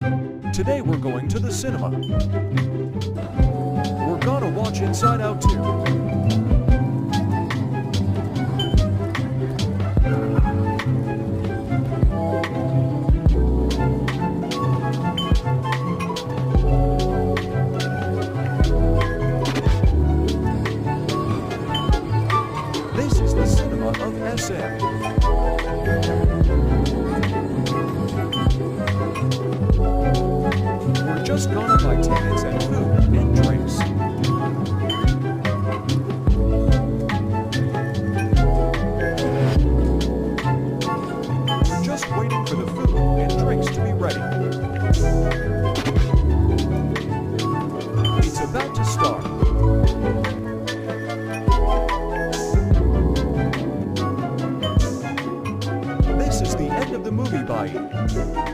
Today we're going to the cinema. We're gonna watch Inside Out 2. This is the cinema of SM. We're just gonna buy tickets and food and drinks. We're just waiting for the food and drinks to be ready. It's about to start. This is the end of the movie buying.